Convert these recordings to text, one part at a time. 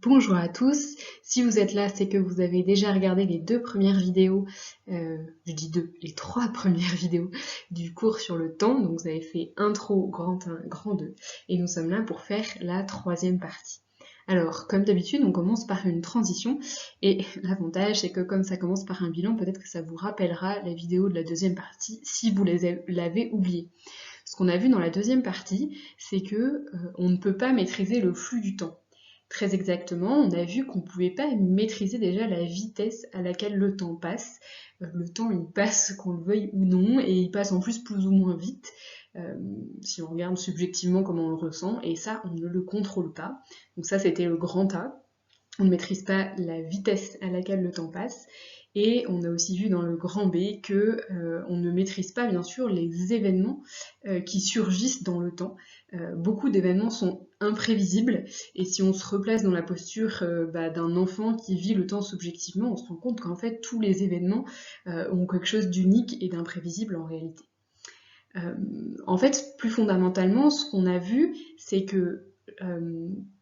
Bonjour à tous, si vous êtes là, c'est que vous avez déjà regardé les deux premières vidéos, je dis deux, les trois premières vidéos du cours sur le temps, donc vous avez fait intro, grand 1, grand 2, et nous sommes là pour faire la troisième partie. Alors, comme d'habitude, on commence par une transition, et l'avantage c'est que comme ça commence par un bilan, peut-être que ça vous rappellera la vidéo de la deuxième partie si vous l'avez oubliée. Ce qu'on a vu dans la deuxième partie, c'est que on ne peut pas maîtriser le flux du temps. Très exactement, on a vu qu'on ne pouvait pas maîtriser déjà la vitesse à laquelle le temps passe. Le temps, il passe qu'on le veuille ou non, et il passe en plus ou moins vite, si on regarde subjectivement comment on le ressent, et ça, on ne le contrôle pas. Donc ça, c'était le grand A. On ne maîtrise pas la vitesse à laquelle le temps passe. Et on a aussi vu dans le grand B que on ne maîtrise pas bien sûr les événements qui surgissent dans le temps. Beaucoup d'événements sont imprévisibles et si on se replace dans la posture d'un enfant qui vit le temps subjectivement, on se rend compte qu'en fait tous les événements ont quelque chose d'unique et d'imprévisible en réalité. En fait, plus fondamentalement, ce qu'on a vu, c'est que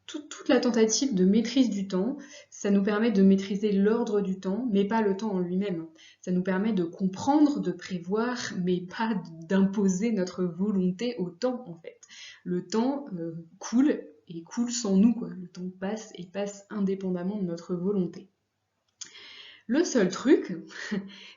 toute la tentative de maîtrise du temps, ça nous permet de maîtriser l'ordre du temps, mais pas le temps en lui-même. Ça nous permet de comprendre, de prévoir, mais pas d'imposer notre volonté au temps, en fait. Le temps coule, et coule sans nous, quoi. Le temps passe, et passe indépendamment de notre volonté. Le seul truc,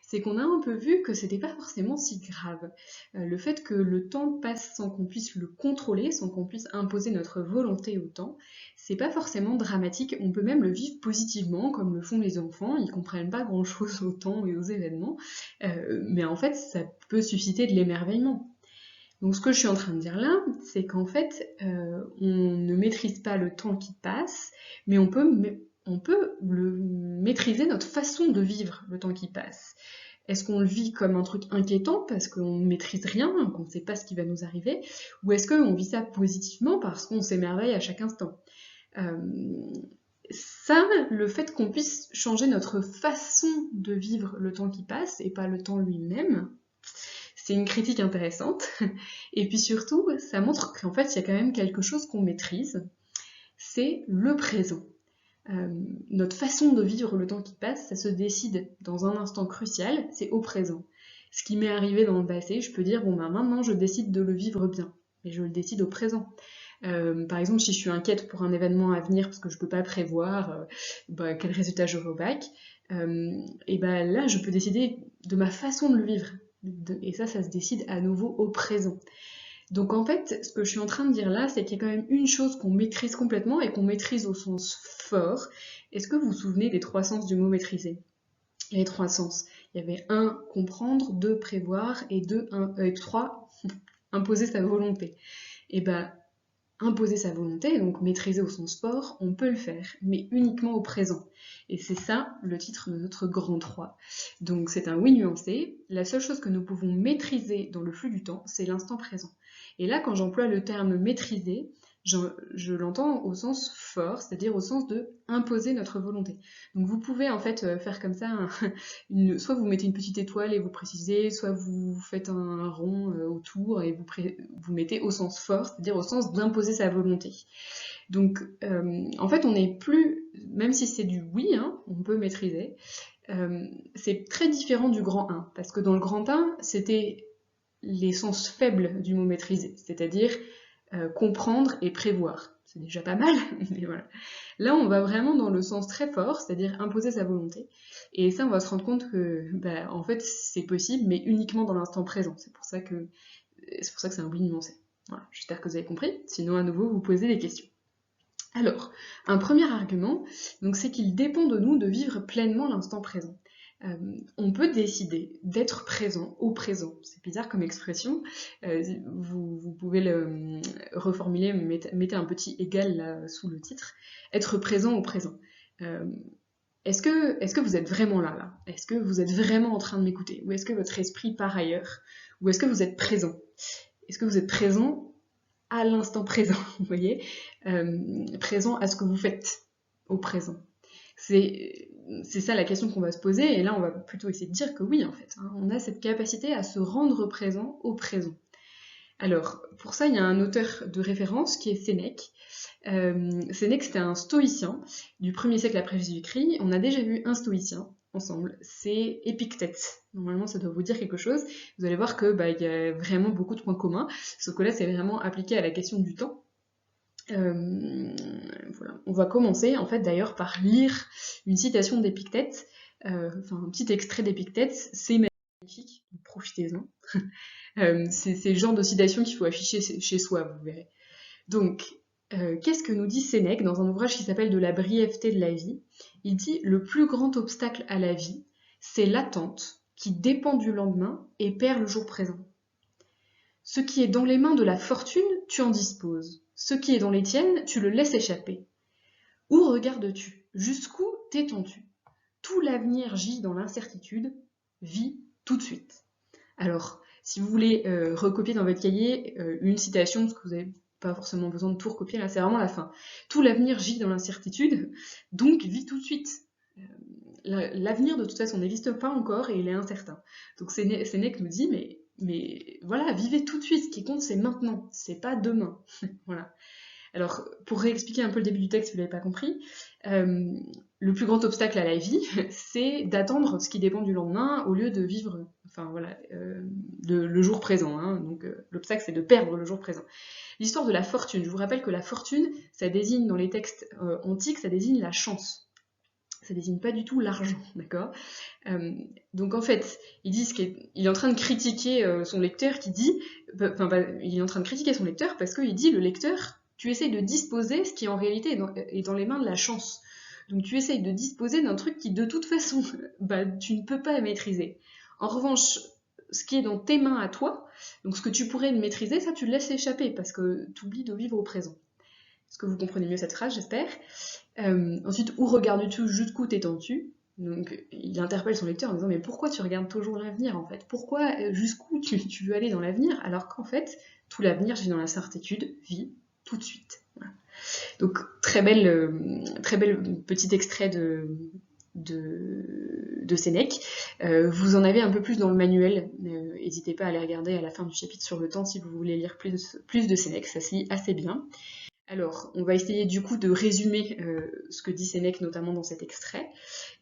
c'est qu'on a un peu vu que c'était pas forcément si grave. Le fait que le temps passe sans qu'on puisse le contrôler, sans qu'on puisse imposer notre volonté au temps, c'est pas forcément dramatique, on peut même le vivre positivement, comme le font les enfants, ils comprennent pas grand chose au temps et aux événements, mais en fait ça peut susciter de l'émerveillement. Donc ce que je suis en train de dire là, c'est qu'en fait, on ne maîtrise pas le temps qui passe, mais on peut maîtriser notre façon de vivre le temps qui passe. Est-ce qu'on le vit comme un truc inquiétant parce qu'on ne maîtrise rien, qu'on ne sait pas ce qui va nous arriver, ou est-ce qu'on vit ça positivement parce qu'on s'émerveille à chaque instant? Ça, le fait qu'on puisse changer notre façon de vivre le temps qui passe et pas le temps lui-même, c'est une critique intéressante. Et puis surtout, ça montre qu'en fait, il y a quand même quelque chose qu'on maîtrise, c'est le présent. Notre façon de vivre le temps qui passe, ça se décide dans un instant crucial, c'est au présent. Ce qui m'est arrivé dans le passé, je peux dire, bon ben maintenant je décide de le vivre bien, mais je le décide au présent. Par exemple, si je suis inquiète pour un événement à venir parce que je peux pas prévoir quel résultat j'aurai au bac, et ben là je peux décider de ma façon de le vivre. Et ça se décide à nouveau au présent. Donc en fait, ce que je suis en train de dire là, c'est qu'il y a quand même une chose qu'on maîtrise complètement et qu'on maîtrise au sens fort. Est-ce que vous vous souvenez des trois sens du mot maîtriser? Les trois sens. Il y avait un, comprendre, deux, prévoir, et trois, imposer sa volonté. Et ben, imposer sa volonté, donc maîtriser au sens fort, on peut le faire, mais uniquement au présent. Et c'est ça le titre de notre grand 3. Donc c'est un oui nuancé. La seule chose que nous pouvons maîtriser dans le flux du temps, c'est l'instant présent. Et là, quand j'emploie le terme maîtriser, je l'entends au sens fort, c'est-à-dire au sens de imposer notre volonté. Donc vous pouvez en fait faire comme ça, soit vous mettez une petite étoile et vous précisez, soit vous faites un rond autour et vous mettez au sens fort, c'est-à-dire au sens d'imposer sa volonté. Donc en fait on n'est plus, même si c'est du oui, hein, on peut maîtriser, c'est très différent du grand 1, parce que dans le grand 1, c'était les sens faibles du mot maîtriser, c'est-à-dire comprendre et prévoir. C'est déjà pas mal, mais voilà. Là, on va vraiment dans le sens très fort, c'est-à-dire imposer sa volonté. Et ça, on va se rendre compte que, en fait, c'est possible, mais uniquement dans l'instant présent. C'est pour ça que c'est un oui nuancé. Voilà, j'espère que vous avez compris. Sinon, à nouveau, vous posez des questions. Alors, un premier argument, donc, c'est qu'il dépend de nous de vivre pleinement l'instant présent. On peut décider d'être présent au présent. C'est bizarre comme expression. Vous pouvez le reformuler, mettez un petit égal là sous le titre. Être présent au présent. Est-ce que vous êtes vraiment là? Est-ce que vous êtes vraiment en train de m'écouter? Ou est-ce que votre esprit part ailleurs? Ou est-ce que vous êtes présent? Est-ce que vous êtes présent à l'instant présent, vous voyez, présent à ce que vous faites au présent. C'est ça la question qu'on va se poser, et là on va plutôt essayer de dire que oui en fait, hein, on a cette capacité à se rendre présent au présent. Alors, pour ça, il y a un auteur de référence qui est Sénèque, Sénèque, c'était un stoïcien du 1er siècle après Jésus-Christ. On a déjà vu un stoïcien ensemble, c'est Épictète. Normalement, ça doit vous dire quelque chose. Vous allez voir que il y a vraiment beaucoup de points communs, sauf que là, c'est vraiment appliqué à la question du temps. Voilà. On va commencer, en fait, d'ailleurs, par lire une citation d'Épictète, enfin, un petit extrait d'Épictète. C'est magnifique, profitez-en. C'est le genre de citation qu'il faut afficher chez soi, vous verrez. Donc, qu'est-ce que nous dit Sénèque dans un ouvrage qui s'appelle « De la brièveté de la vie ». Il dit « Le plus grand obstacle à la vie, c'est l'attente qui dépend du lendemain et perd le jour présent. Ce qui est dans les mains de la fortune, tu en disposes. Ce qui est dans les tiennes, tu le laisses échapper. Où regardes-tu? Jusqu'où t'étends-tu? Tout l'avenir gît dans l'incertitude. Vis tout de suite. » Alors, si vous voulez recopier dans votre cahier une citation, parce que vous n'avez pas forcément besoin de tout recopier, là c'est vraiment la fin. Tout l'avenir gît dans l'incertitude, donc vis tout de suite. L'avenir de toute façon n'existe pas encore et il est incertain. Donc Sénèque nous dit, mais voilà, vivez tout de suite, ce qui compte c'est maintenant, c'est pas demain. Voilà. Alors, pour réexpliquer un peu le début du texte si vous l'avez pas compris, le plus grand obstacle à la vie, c'est d'attendre ce qui dépend du lendemain au lieu de vivre, enfin voilà, le jour présent. Hein. Donc l'obstacle, c'est de perdre le jour présent. L'histoire de la fortune. Je vous rappelle que la fortune, ça désigne dans les textes antiques, ça désigne la chance. Ça désigne pas du tout l'argent, d'accord? Donc en fait, il est en train de critiquer son lecteur qui dit, il est en train de critiquer son lecteur parce qu'il dit, le lecteur, tu essayes de disposer ce qui en réalité est dans les mains de la chance. Donc tu essayes de disposer d'un truc qui de toute façon, tu ne peux pas maîtriser. En revanche, ce qui est dans tes mains à toi, donc ce que tu pourrais maîtriser, ça tu le laisses échapper parce que tu oublies de vivre au présent. Est-ce que vous comprenez mieux cette phrase, j'espère? Ensuite, où regardes-tu, jusqu'où t'étends-tu? Donc, il interpelle son lecteur en disant « Mais pourquoi tu regardes toujours l'avenir, en fait? Pourquoi, jusqu'où tu veux aller dans l'avenir, alors qu'en fait, tout l'avenir, j'ai dans l'incertitude, vis tout de suite. » Voilà. Donc, très belle petit extrait de Sénèque. Vous en avez un peu plus dans le manuel. N'hésitez pas à aller regarder à la fin du chapitre sur le temps si vous voulez lire plus de Sénèque. Ça se lit assez bien. Alors, on va essayer du coup de résumer ce que dit Sénèque, notamment dans cet extrait.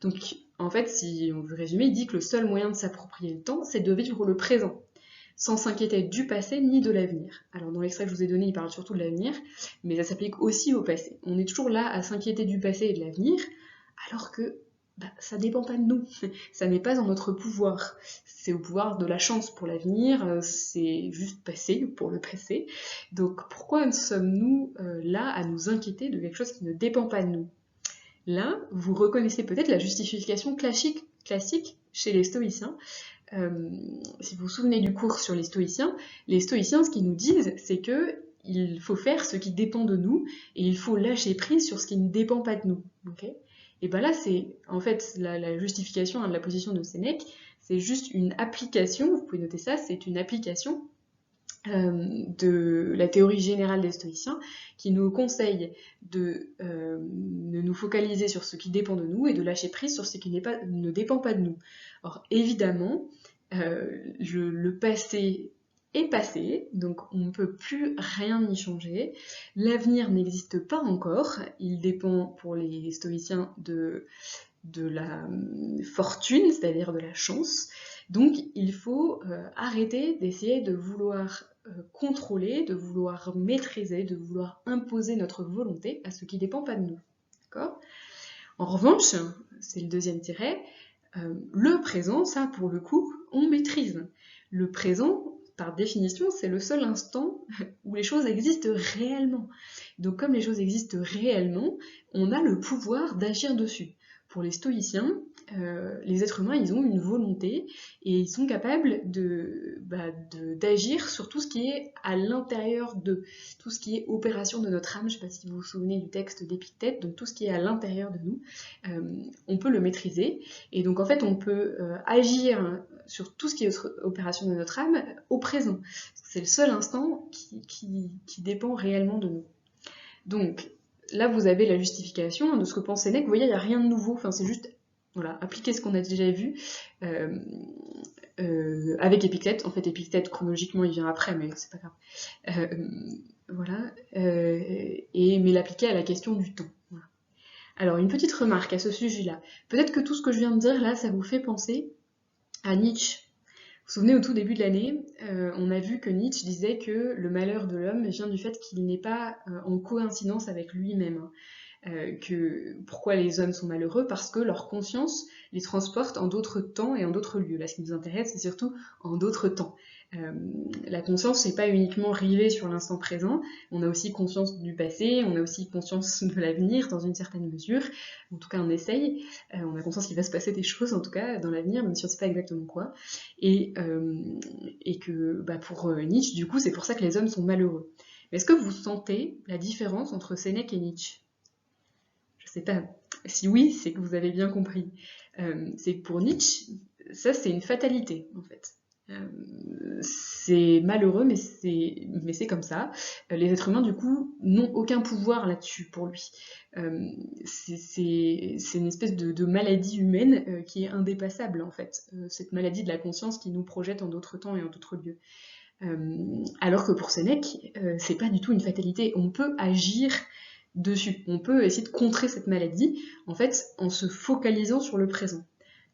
Donc, en fait, si on veut résumer, il dit que le seul moyen de s'approprier le temps, c'est de vivre le présent, sans s'inquiéter du passé ni de l'avenir. Alors, dans l'extrait que je vous ai donné, il parle surtout de l'avenir, mais ça s'applique aussi au passé. On est toujours là à s'inquiéter du passé et de l'avenir, alors que ça dépend pas de nous, ça n'est pas en notre pouvoir. C'est au pouvoir de la chance pour l'avenir, c'est juste passé pour le passé. Donc pourquoi sommes-nous là à nous inquiéter de quelque chose qui ne dépend pas de nous? Là, vous reconnaissez peut-être la justification classique chez les stoïciens. Si vous vous souvenez du cours sur les stoïciens, ce qu'ils nous disent, c'est que il faut faire ce qui dépend de nous, et il faut lâcher prise sur ce qui ne dépend pas de nous. Okay? Et ben là, c'est en fait la justification de la position de Sénèque, c'est juste une application, vous pouvez noter ça, c'est une application de la théorie générale des stoïciens qui nous conseille de nous focaliser sur ce qui dépend de nous et de lâcher prise sur ce qui ne dépend pas de nous. Or, évidemment, le passé est passé, donc on ne peut plus rien y changer. L'avenir n'existe pas encore, il dépend pour les stoïciens de la fortune, c'est-à-dire de la chance. Donc il faut arrêter d'essayer de vouloir contrôler, de vouloir maîtriser, de vouloir imposer notre volonté à ce qui ne dépend pas de nous. D'accord ? En revanche, c'est le deuxième tiret, le présent, ça pour le coup, on maîtrise. Le présent, par définition, c'est le seul instant où les choses existent réellement. Donc comme les choses existent réellement, on a le pouvoir d'agir dessus. Pour les stoïciens, les êtres humains, ils ont une volonté et ils sont capables d'agir sur tout ce qui est à l'intérieur d'eux, tout ce qui est opération de notre âme. Je ne sais pas si vous vous souvenez du texte d'Épictète, donc tout ce qui est à l'intérieur de nous, on peut le maîtriser. Et donc en fait, on peut agir sur tout ce qui est opération de notre âme au présent. C'est le seul instant qui dépend réellement de nous. Donc, là, vous avez la justification de ce que pense Sénèque. Vous voyez, il n'y a rien de nouveau. Enfin, c'est juste, voilà, appliquer ce qu'on a déjà vu avec Épictète. En fait, Épictète, chronologiquement, il vient après, mais c'est pas grave. voilà, mais l'appliquer à la question du temps. Voilà. Alors, une petite remarque à ce sujet-là. Peut-être que tout ce que je viens de dire là, ça vous fait penser à Nietzsche. Vous vous souvenez, au tout début de l'année, on a vu que Nietzsche disait que le malheur de l'homme vient du fait qu'il n'est pas en coïncidence avec lui-même. Pourquoi les hommes sont malheureux? Parce que leur conscience les transporte en d'autres temps et en d'autres lieux. Là, ce qui nous intéresse, c'est surtout en d'autres temps. La conscience n'est pas uniquement rivée sur l'instant présent, on a aussi conscience du passé, on a aussi conscience de l'avenir dans une certaine mesure, en tout cas on essaye, on a conscience qu'il va se passer des choses en tout cas dans l'avenir, même si on ne sait pas exactement quoi, et que pour Nietzsche, du coup, c'est pour ça que les hommes sont malheureux. Mais est-ce que vous sentez la différence entre Sénèque et Nietzsche? Je sais pas. Si oui, c'est que vous avez bien compris. C'est que pour Nietzsche, ça c'est une fatalité en fait. C'est malheureux, mais c'est comme ça. Les êtres humains, du coup, n'ont aucun pouvoir là-dessus pour lui. C'est une espèce de maladie humaine qui est indépassable, en fait. Cette maladie de la conscience qui nous projette en d'autres temps et en d'autres lieux. Alors que pour Sénèque, c'est pas du tout une fatalité. On peut agir dessus. On peut essayer de contrer cette maladie, en fait, en se focalisant sur le présent.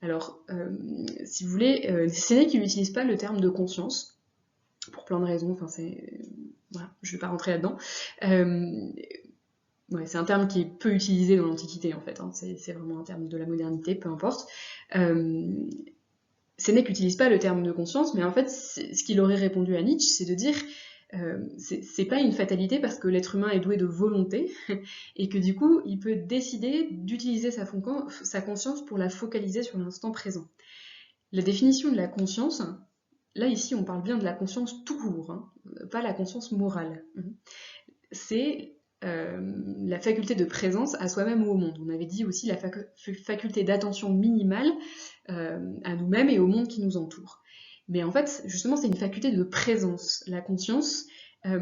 Alors, si vous voulez, Sénèque n'utilise pas le terme de conscience, pour plein de raisons, enfin voilà, je vais pas rentrer là-dedans. Ouais, c'est un terme qui est peu utilisé dans l'Antiquité, en fait, hein. C'est vraiment un terme de la modernité, peu importe. Sénèque n'utilise pas le terme de conscience, mais en fait, ce qu'il aurait répondu à Nietzsche, c'est de dire c'est pas une fatalité parce que l'être humain est doué de volonté et que du coup, il peut décider d'utiliser sa conscience pour la focaliser sur l'instant présent. La définition de la conscience, là ici on parle bien de la conscience tout court, hein, pas la conscience morale. C'est la faculté de présence à soi-même ou au monde. On avait dit aussi la faculté d'attention minimale à nous-mêmes et au monde qui nous entoure. Mais en fait, justement, c'est une faculté de présence. La conscience, c'est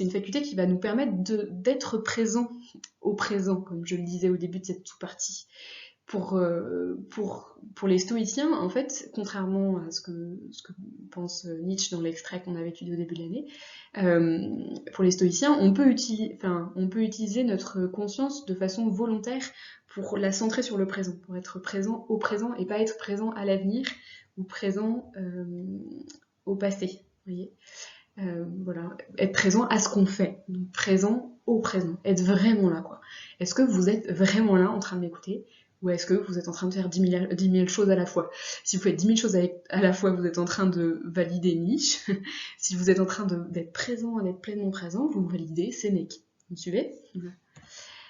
une faculté qui va nous permettre d'être présent au présent, comme je le disais au début de cette sous-partie. Pour les stoïciens, en fait, contrairement à ce que pense Nietzsche dans l'extrait qu'on avait étudié au début de l'année, pour les stoïciens, on peut utiliser notre conscience de façon volontaire pour la centrer sur le présent, pour être présent au présent et pas être présent à l'avenir ou présent au passé. Vous voyez, voilà, être présent à ce qu'on fait, donc présent au présent, être vraiment là, quoi. Est-ce que vous êtes vraiment là en train de m'écouter? Ou est-ce que vous êtes en train de faire 10 000 choses à la fois? Si vous faites 10 000 choses à la fois, vous êtes en train de valider Nietzsche. Si vous êtes en train d'être présent, d'être pleinement présent, vous validez Sénèque. Vous me suivez?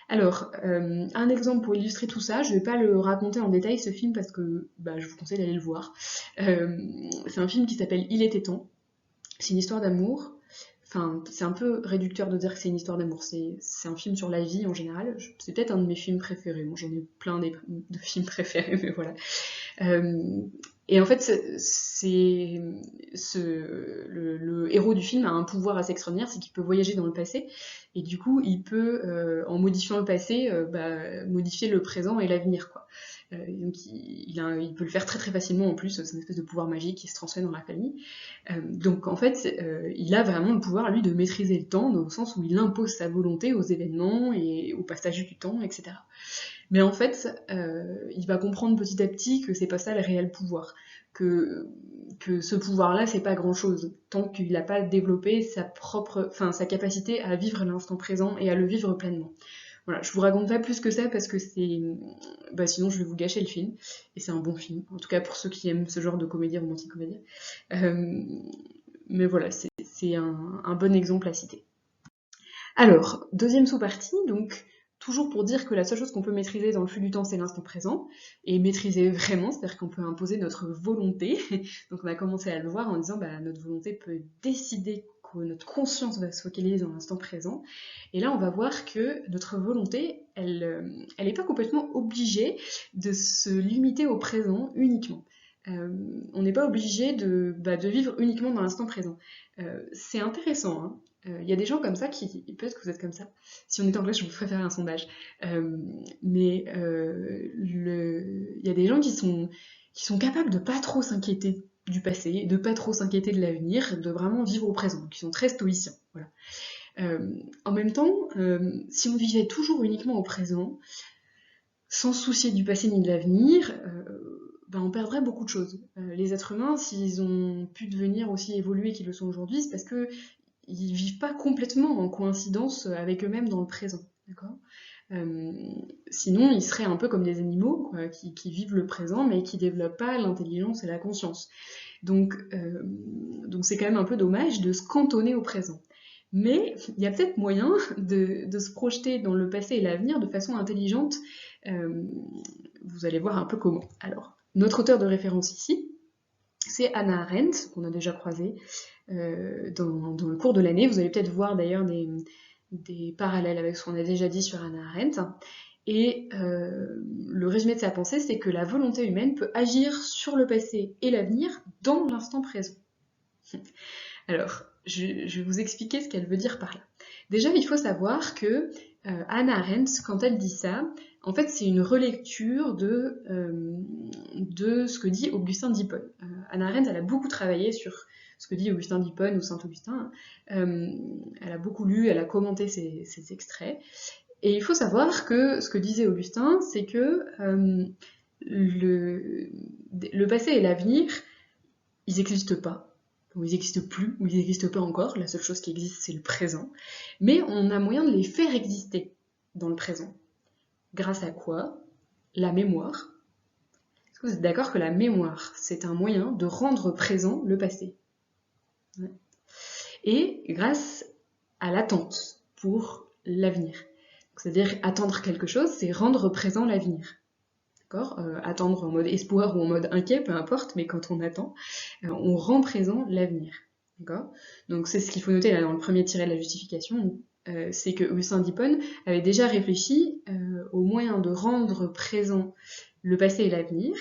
Alors, un exemple pour illustrer tout ça, je ne vais pas le raconter en détail ce film parce que je vous conseille d'aller le voir. C'est un film qui s'appelle Il était temps. C'est une histoire d'amour. Enfin, c'est un peu réducteur de dire que c'est une histoire d'amour. C'est un film sur la vie en général. C'est peut-être un de mes films préférés. Bon, j'en ai plein de films préférés, mais voilà. Et en fait, le héros du film a un pouvoir assez extraordinaire, c'est qu'il peut voyager dans le passé, et du coup, il peut, en modifiant le passé, modifier le présent et l'avenir, quoi. Donc il peut le faire très très facilement en plus, c'est une espèce de pouvoir magique qui se transmet dans la famille. Donc en fait, il a vraiment le pouvoir, lui, de maîtriser le temps, au sens où il impose sa volonté aux événements et au passage du temps, etc. Mais en fait, il va comprendre petit à petit que c'est pas ça le réel pouvoir, que ce pouvoir-là, c'est pas grand-chose, tant qu'il n'a pas développé sa capacité à vivre l'instant présent et à le vivre pleinement. Voilà, je vous raconte pas plus que ça parce que sinon je vais vous gâcher le film, et c'est un bon film, en tout cas pour ceux qui aiment ce genre de comédie, romantique-comédie. Mais voilà, c'est un bon exemple à citer. Alors, deuxième sous-partie, donc toujours pour dire que la seule chose qu'on peut maîtriser dans le flux du temps, c'est l'instant présent, et maîtriser vraiment, c'est-à-dire qu'on peut imposer notre volonté. Donc on a commencé à le voir en disant notre volonté peut décider que notre conscience va se focaliser dans l'instant présent. Et là, on va voir que notre volonté, elle n'est pas complètement obligée de se limiter au présent uniquement. On n'est pas obligé de vivre uniquement dans l'instant présent. C'est intéressant, hein. Y a des gens comme ça peut-être que vous êtes comme ça. Si on était en classe, je vous ferais faire un sondage. Il y a des gens qui sont capables de pas trop s'inquiéter du passé, de pas trop s'inquiéter de l'avenir, de vraiment vivre au présent, qui sont très stoïciens. Voilà. En même temps, si on vivait toujours uniquement au présent, sans se soucier du passé ni de l'avenir, on perdrait beaucoup de choses. Les êtres humains, s'ils ont pu devenir aussi évolués qu'ils le sont aujourd'hui, c'est parce qu'ils vivent pas complètement en coïncidence avec eux-mêmes dans le présent. D'accord ? Sinon, ils seraient un peu comme des animaux, quoi, qui vivent le présent, mais qui développent pas l'intelligence et la conscience. Donc c'est quand même un peu dommage de se cantonner au présent. Mais il y a peut-être moyen de se projeter dans le passé et l'avenir de façon intelligente. Vous allez voir un peu comment. Alors, notre auteur de référence ici, c'est Hannah Arendt, qu'on a déjà croisé dans le cours de l'année. Vous allez peut-être voir d'ailleurs des parallèles avec ce qu'on a déjà dit sur Hannah Arendt. Et le résumé de sa pensée, c'est que la volonté humaine peut agir sur le passé et l'avenir dans l'instant présent. Alors, je vais vous expliquer ce qu'elle veut dire par là. Déjà, il faut savoir que Hannah Arendt, quand elle dit ça, en fait, c'est une relecture de ce que dit Augustin d'Hippone. Hannah Arendt, elle a beaucoup travaillé sur ce que dit Augustin d'Hippone ou Saint-Augustin. Elle a beaucoup lu, elle a commenté ces extraits. Et il faut savoir que ce que disait Augustin, c'est que le passé et l'avenir, ils n'existent pas. Ou ils n'existent plus, ou ils n'existent pas encore, la seule chose qui existe c'est le présent, mais on a moyen de les faire exister dans le présent. Grâce à quoi ? La mémoire. Est-ce que vous êtes d'accord que la mémoire, c'est un moyen de rendre présent le passé ? Ouais. Et grâce à l'attente pour l'avenir. C'est-à-dire attendre quelque chose, c'est rendre présent l'avenir. D'accord ? Attendre en mode espoir ou en mode inquiet, peu importe, mais quand on attend, on rend présent l'avenir. D'accord ? Donc c'est ce qu'il faut noter là dans le premier tiret de la justification, c'est que Augustin d'Hippone avait déjà réfléchi au moyen de rendre présent le passé et l'avenir.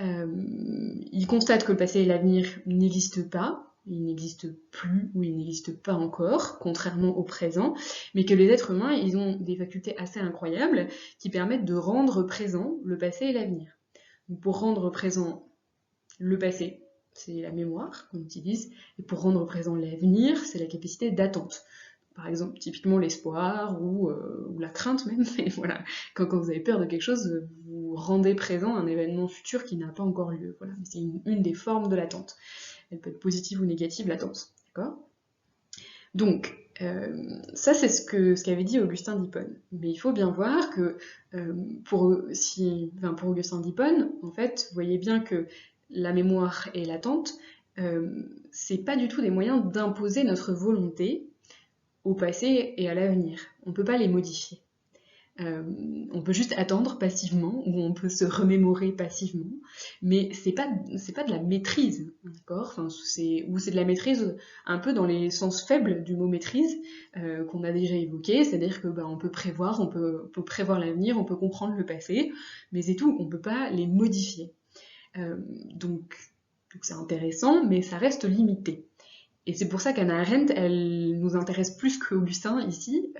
Il constate que le passé et l'avenir n'existent pas, ils n'existent plus ou ils n'existent pas encore, contrairement au présent, mais que les êtres humains, ils ont des facultés assez incroyables qui permettent de rendre présent le passé et l'avenir. Donc pour rendre présent le passé, c'est la mémoire qu'on utilise, et pour rendre présent l'avenir, c'est la capacité d'attente. Par exemple, typiquement l'espoir ou la crainte même, mais voilà, quand vous avez peur de quelque chose, vous rendez présent un événement futur qui n'a pas encore lieu. Voilà. C'est une des formes de l'attente. Elle peut être positive ou négative, l'attente. D'accord ? Donc, ça c'est ce qu'avait dit Augustin d'Hippone. Mais il faut bien voir que pour Augustin d'Hippone, en fait, vous voyez bien que la mémoire et l'attente, c'est pas du tout des moyens d'imposer notre volonté au passé et à l'avenir. On ne peut pas les modifier. On peut juste attendre passivement, ou on peut se remémorer passivement, mais c'est pas de la maîtrise, d'accord ? Enfin, c'est de la maîtrise un peu dans les sens faibles du mot maîtrise, qu'on a déjà évoqué, c'est-à-dire que on peut prévoir, on peut prévoir l'avenir, on peut comprendre le passé, mais c'est tout, on peut pas les modifier. Donc c'est intéressant, mais ça reste limité. Et c'est pour ça qu'Hannah Arendt, elle nous intéresse plus qu'Augustin ici,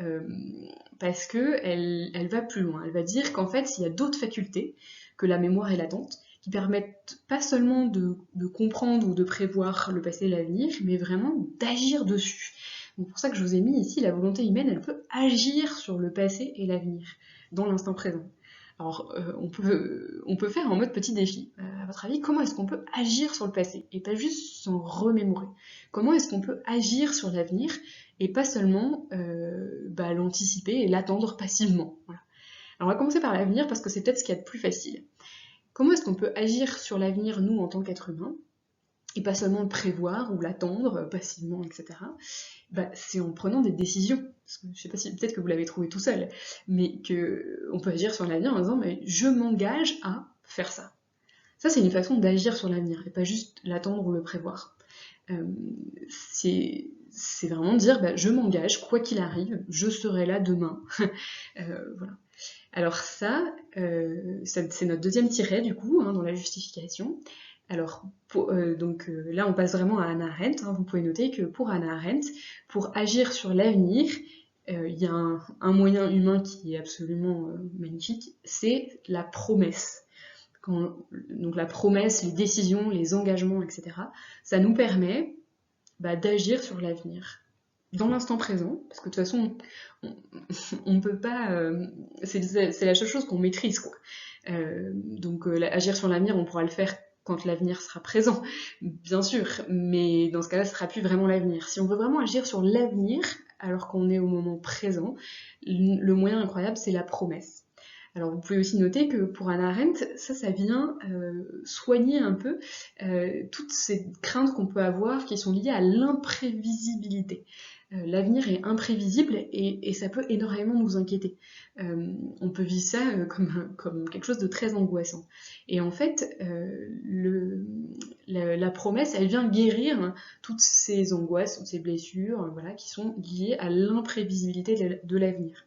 parce qu'elle va plus loin. Elle va dire qu'en fait, il y a d'autres facultés que la mémoire et l'attente, qui permettent pas seulement de comprendre ou de prévoir le passé et l'avenir, mais vraiment d'agir dessus. Donc pour ça que je vous ai mis ici, la volonté humaine, elle peut agir sur le passé et l'avenir, dans l'instant présent. Alors, on peut faire en mode petit défi. À votre avis, comment est-ce qu'on peut agir sur le passé et pas juste s'en remémorer ? Comment est-ce qu'on peut agir sur l'avenir et pas seulement l'anticiper et l'attendre passivement ? Voilà. Alors, on va commencer par l'avenir parce que c'est peut-être ce qu'il y a de plus facile. Comment est-ce qu'on peut agir sur l'avenir, nous, en tant qu'êtres humains, et pas seulement le prévoir ou l'attendre passivement, etc. C'est en prenant des décisions. Parce que, je sais pas si peut-être que vous l'avez trouvé tout seul, mais qu'on peut agir sur l'avenir en disant je m'engage à faire ça. Ça, c'est une façon d'agir sur l'avenir et pas juste l'attendre ou le prévoir. C'est vraiment dire je m'engage, quoi qu'il arrive, je serai là demain. Voilà. Alors ça, c'est notre deuxième tiret du coup, dans la justification. Alors, là, on passe vraiment à Hannah Arendt. Vous pouvez noter que pour Hannah Arendt, pour agir sur l'avenir, il y a un moyen humain qui est absolument magnifique, c'est la promesse. donc la promesse, les décisions, les engagements, etc., ça nous permet d'agir sur l'avenir dans l'instant présent, parce que de toute façon, on peut pas... c'est la seule chose qu'on maîtrise, quoi. Donc agir sur l'avenir, on pourra le faire quand l'avenir sera présent, bien sûr, mais dans ce cas-là, ce sera plus vraiment l'avenir. Si on veut vraiment agir sur l'avenir, alors qu'on est au moment présent, le moyen incroyable, c'est la promesse. Alors vous pouvez aussi noter que pour Hannah Arendt, ça vient soigner un peu toutes ces craintes qu'on peut avoir qui sont liées à l'imprévisibilité. L'avenir est imprévisible et ça peut énormément nous inquiéter. On peut vivre ça comme quelque chose de très angoissant. Et en fait, la promesse, elle vient guérir toutes ces angoisses, toutes ces blessures, voilà, qui sont liées à l'imprévisibilité de l'avenir.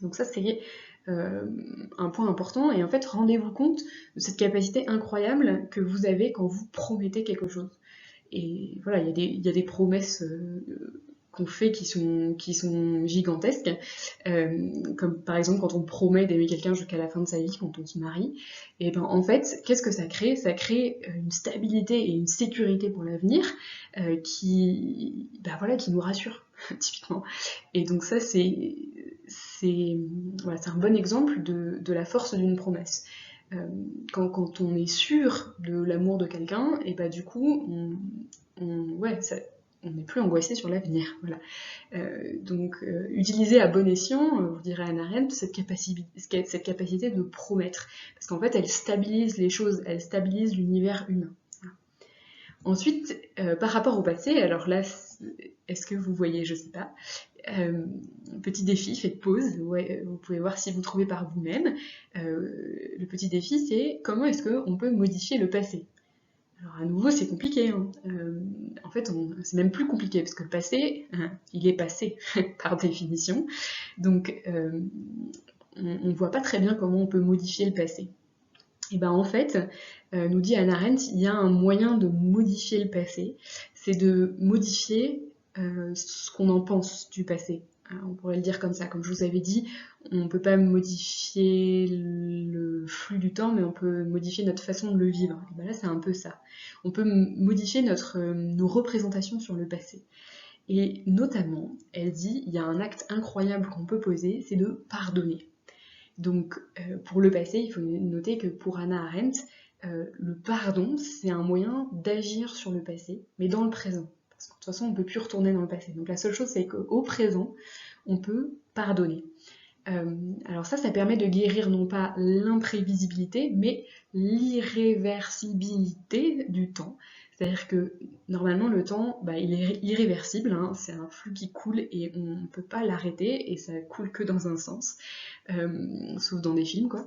Donc ça, c'est un point important, et en fait, rendez-vous compte de cette capacité incroyable que vous avez quand vous promettez quelque chose. Et voilà, il y a des promesses qu'on fait qui sont gigantesques, comme par exemple quand on promet d'aimer quelqu'un jusqu'à la fin de sa vie, quand on se marie, et ben en fait, qu'est-ce que ça crée? Ça crée une stabilité et une sécurité pour l'avenir qui nous rassure, typiquement. Et donc ça, c'est un bon exemple de la force d'une promesse. Quand on est sûr de l'amour de quelqu'un, et bah du coup, on n'est plus angoissé sur l'avenir. Voilà. Donc, utiliser à bon escient, vous direz Hannah Arendt, cette capacité de promettre. Parce qu'en fait, elle stabilise les choses, elle stabilise l'univers humain. Voilà. Ensuite, par rapport au passé, alors là, est-ce que vous voyez, je sais pas, petit défi, faites pause, vous pouvez voir si vous trouvez par vous-même. Le petit défi, c'est comment est-ce qu'on peut modifier le passé? Alors à nouveau, c'est compliqué. Hein. En fait, c'est même plus compliqué, parce que le passé, il est passé, par définition. Donc, on ne voit pas très bien comment on peut modifier le passé. Et ben en fait, nous dit Hannah Arendt, il y a un moyen de modifier le passé, c'est de modifier ce qu'on en pense du passé. On pourrait le dire comme ça. Comme je vous avais dit, on ne peut pas modifier le flux du temps, mais on peut modifier notre façon de le vivre. Et ben là, c'est un peu ça. On peut modifier nos représentations sur le passé. Et notamment, elle dit, il y a un acte incroyable qu'on peut poser, c'est de pardonner. Donc, pour le passé, il faut noter que pour Hannah Arendt, le pardon, c'est un moyen d'agir sur le passé, mais dans le présent. Parce que de toute façon, on ne peut plus retourner dans le passé. Donc la seule chose, c'est qu'au présent, on peut pardonner. Alors ça permet de guérir non pas l'imprévisibilité, mais l'irréversibilité du temps. C'est-à-dire que normalement le temps, il est irréversible, hein, c'est un flux qui coule et on ne peut pas l'arrêter et ça coule que dans un sens, sauf dans des films quoi.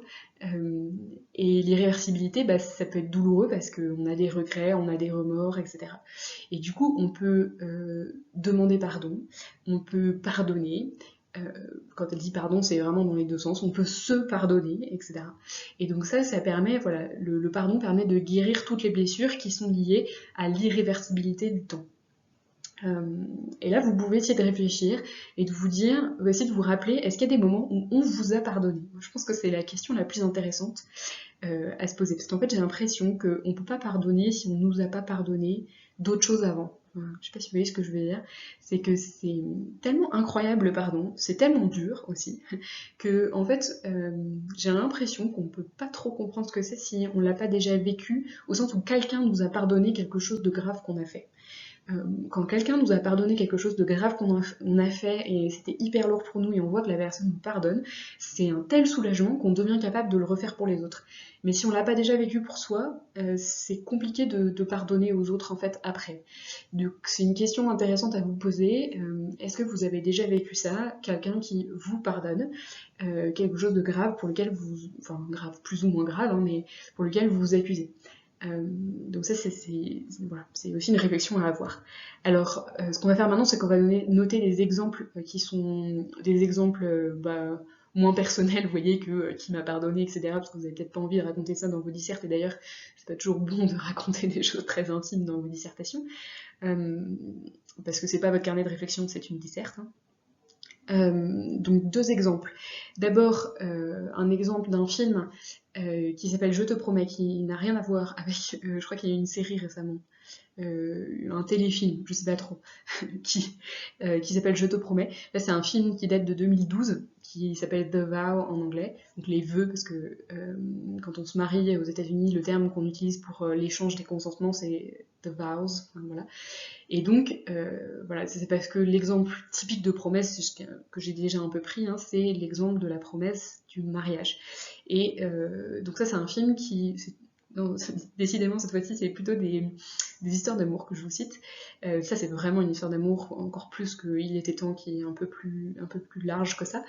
Et l'irréversibilité, ça peut être douloureux parce qu'on a des regrets, on a des remords, etc. Et du coup on peut demander pardon, on peut pardonner. Quand elle dit pardon, c'est vraiment dans les deux sens, on peut se pardonner, etc. Et donc ça permet, voilà, le pardon permet de guérir toutes les blessures qui sont liées à l'irréversibilité du temps. Et là, vous pouvez essayer de réfléchir et de vous dire, essayer de vous rappeler, est-ce qu'il y a des moments où on vous a pardonné? Moi, je pense que c'est la question la plus intéressante à se poser, parce qu'en fait, j'ai l'impression qu'on ne peut pas pardonner si on ne nous a pas pardonné d'autres choses avant. Je sais pas si vous voyez ce que je veux dire, c'est que c'est tellement incroyable le pardon, c'est tellement dur aussi, que en fait j'ai l'impression qu'on peut pas trop comprendre ce que c'est si on l'a pas déjà vécu, au sens où quelqu'un nous a pardonné quelque chose de grave qu'on a fait. Quand quelqu'un nous a pardonné quelque chose de grave qu'on a fait et c'était hyper lourd pour nous et on voit que la personne nous pardonne, c'est un tel soulagement qu'on devient capable de le refaire pour les autres. Mais si on l'a pas déjà vécu pour soi, c'est compliqué de pardonner aux autres en fait après. Donc c'est une question intéressante à vous poser. Est-ce que vous avez déjà vécu ça? Quelqu'un qui vous pardonne quelque chose de grave pour lequel grave, plus ou moins grave, hein, mais pour lequel vous vous accusez. Donc ça c'est aussi une réflexion à avoir. Alors ce qu'on va faire maintenant, c'est qu'on va noter des exemples qui sont des exemples moins personnels, vous voyez, que qui m'a pardonné, etc. Parce que vous n'avez peut-être pas envie de raconter ça dans vos dissertes, et d'ailleurs c'est pas toujours bon de raconter des choses très intimes dans vos dissertations, parce que c'est pas votre carnet de réflexion, c'est une disserte, hein. Donc deux exemples. D'abord un exemple d'un film qui s'appelle Je te promets, qui n'a rien à voir avec, je crois qu'il y a eu une série récemment, un téléfilm, je sais pas trop, qui s'appelle Je te promets. Là, c'est un film qui date de 2012, qui s'appelle The Vow en anglais, donc les vœux, parce que quand on se marie aux États-Unis, le terme qu'on utilise pour l'échange des consentements, c'est The Vows, enfin, voilà. Et donc, voilà, c'est parce que l'exemple typique de promesse que j'ai déjà un peu pris, hein, c'est l'exemple de la promesse du mariage. Et donc ça, c'est un film qui... Non, décidément, cette fois-ci, c'est plutôt des histoires d'amour que je vous cite. Ça, c'est vraiment une histoire d'amour, encore plus qu'il était temps, qui est un peu plus large que ça.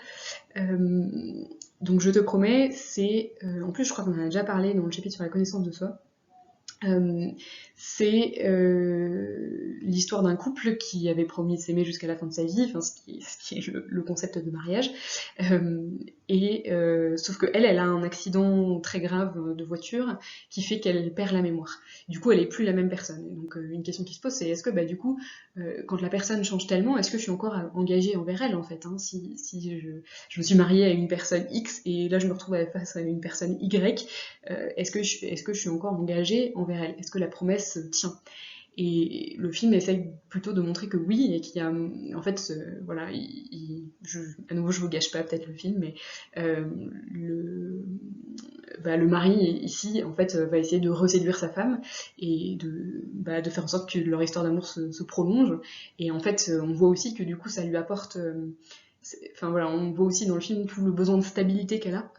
Donc, Je te promets, c'est... en plus, je crois qu'on en a déjà parlé dans le chapitre sur la connaissance de soi. C'est l'histoire d'un couple qui avait promis de s'aimer jusqu'à la fin de sa vie, enfin, ce qui est le concept de mariage, sauf que elle a un accident très grave de voiture qui fait qu'elle perd la mémoire. Du coup, elle est plus la même personne. Et donc, une question qui se pose, c'est est-ce que, du coup, quand la personne change tellement, est-ce que je suis encore engagée envers elle, en fait, hein, si je me suis mariée à une personne X et là je me retrouve face à une personne Y, est-ce que je suis encore engagée envers elle? Est-ce que la promesse tient? Et le film essaye plutôt de montrer que oui, et qu'il y a, en fait, voilà, à nouveau je vous gâche pas peut-être le film, mais le mari ici, en fait, va essayer de reséduire sa femme et de faire en sorte que leur histoire d'amour se prolonge. Et en fait, on voit aussi que du coup, ça lui apporte... Enfin voilà, on voit aussi dans le film tout le besoin de stabilité qu'elle a,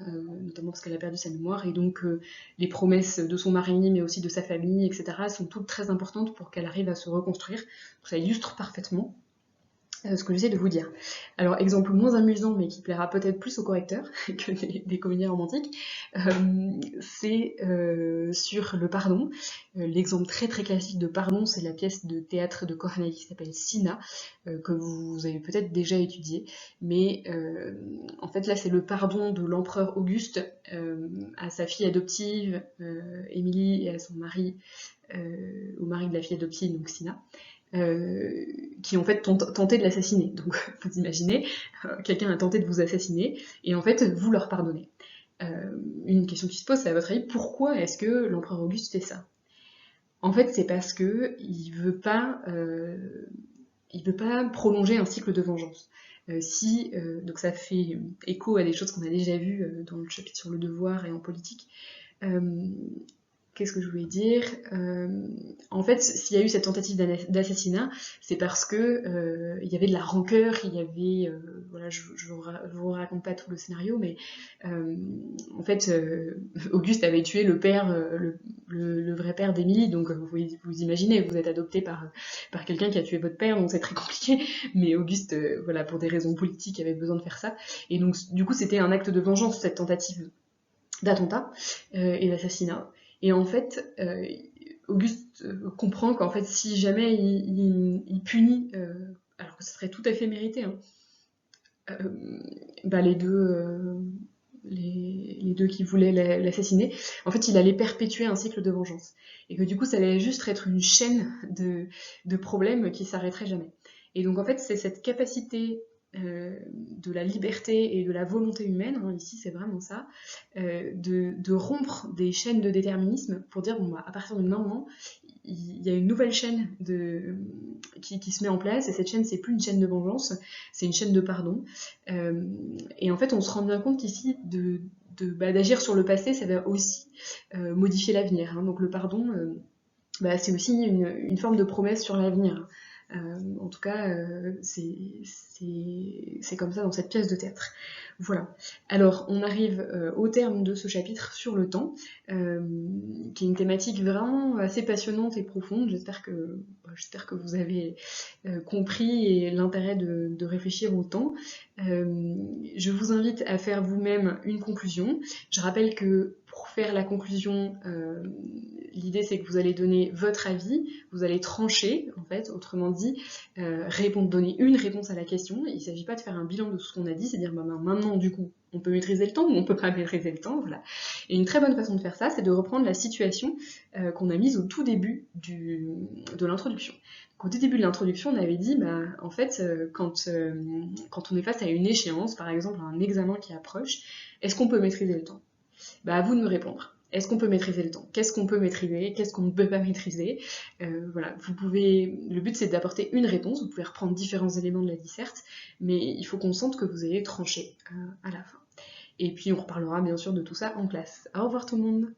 notamment parce qu'elle a perdu sa mémoire, et donc les promesses de son mari, mais aussi de sa famille, etc., sont toutes très importantes pour qu'elle arrive à se reconstruire. Donc ça illustre parfaitement ce que j'essaie de vous dire. Alors, exemple moins amusant, mais qui plaira peut-être plus aux correcteurs que des comédies romantiques, c'est sur le pardon. L'exemple très très classique de pardon, c'est la pièce de théâtre de Corneille qui s'appelle Cinna, que vous avez peut-être déjà étudiée, mais en fait là c'est le pardon de l'empereur Auguste à sa fille adoptive, Émilie, et à son mari, au mari de la fille adoptive, donc Cinna. Qui en fait tenté de l'assassiner. Donc vous imaginez, quelqu'un a tenté de vous assassiner, et en fait vous leur pardonnez. Une question qui se pose, c'est à votre avis, pourquoi est-ce que l'empereur Auguste fait ça? En fait, c'est parce que il veut pas prolonger un cycle de vengeance. Donc ça fait écho à des choses qu'on a déjà vues dans le chapitre sur le devoir et en politique. Qu'est-ce que je voulais dire? En fait, s'il y a eu cette tentative d'assassinat, c'est parce que il y avait de la rancœur, il y avait... voilà, je vous raconte pas tout le scénario, mais en fait, Auguste avait tué le père, le vrai père d'Émilie, donc vous imaginez, vous êtes adopté par quelqu'un qui a tué votre père, donc c'est très compliqué, mais Auguste, voilà, pour des raisons politiques, avait besoin de faire ça, et donc du coup c'était un acte de vengeance, cette tentative d'attentat et d'assassinat. Et en fait, Auguste comprend qu'en fait, si jamais il punit, alors que ce serait tout à fait mérité, hein, les deux qui voulaient l'assassiner, en fait, il allait perpétuer un cycle de vengeance. Et que du coup, ça allait juste être une chaîne de problèmes qui s'arrêterait jamais. Et donc, en fait, c'est cette capacité de la liberté et de la volonté humaine, hein, ici c'est vraiment ça, de rompre des chaînes de déterminisme pour dire, bon, à partir de maintenant, il y a une nouvelle chaîne qui se met en place, et cette chaîne, c'est plus une chaîne de vengeance, c'est une chaîne de pardon. Et en fait, on se rend bien compte qu'ici, d'agir sur le passé, ça va aussi modifier l'avenir. Hein. Donc le pardon, c'est aussi une forme de promesse sur l'avenir. En tout cas, c'est comme ça dans cette pièce de théâtre. Voilà. Alors, on arrive au terme de ce chapitre sur le temps, qui est une thématique vraiment assez passionnante et profonde. J'espère que vous avez compris l'intérêt de réfléchir au temps. Je vous invite à faire vous-même une conclusion. Je rappelle que pour faire la conclusion, l'idée c'est que vous allez donner votre avis, vous allez trancher, en fait, autrement dit, donner une réponse à la question. Il ne s'agit pas de faire un bilan de tout ce qu'on a dit, c'est dire maintenant, du coup, on peut maîtriser le temps ou on peut pas maîtriser le temps, voilà. Et une très bonne façon de faire ça, c'est de reprendre la situation qu'on a mise au tout début de l'introduction. Au tout début de l'introduction, on avait dit, en fait, quand on est face à une échéance, par exemple un examen qui approche, est-ce qu'on peut maîtriser le temps ? Bah, à vous de me répondre. Est-ce qu'on peut maîtriser le temps? Qu'est-ce qu'on peut maîtriser? Qu'est-ce qu'on ne peut pas maîtriser? Voilà, vous pouvez. Le but c'est d'apporter une réponse. Vous pouvez reprendre différents éléments de la disserte, mais il faut qu'on sente que vous ayez tranché à la fin. Et puis on reparlera bien sûr de tout ça en classe. Au revoir tout le monde!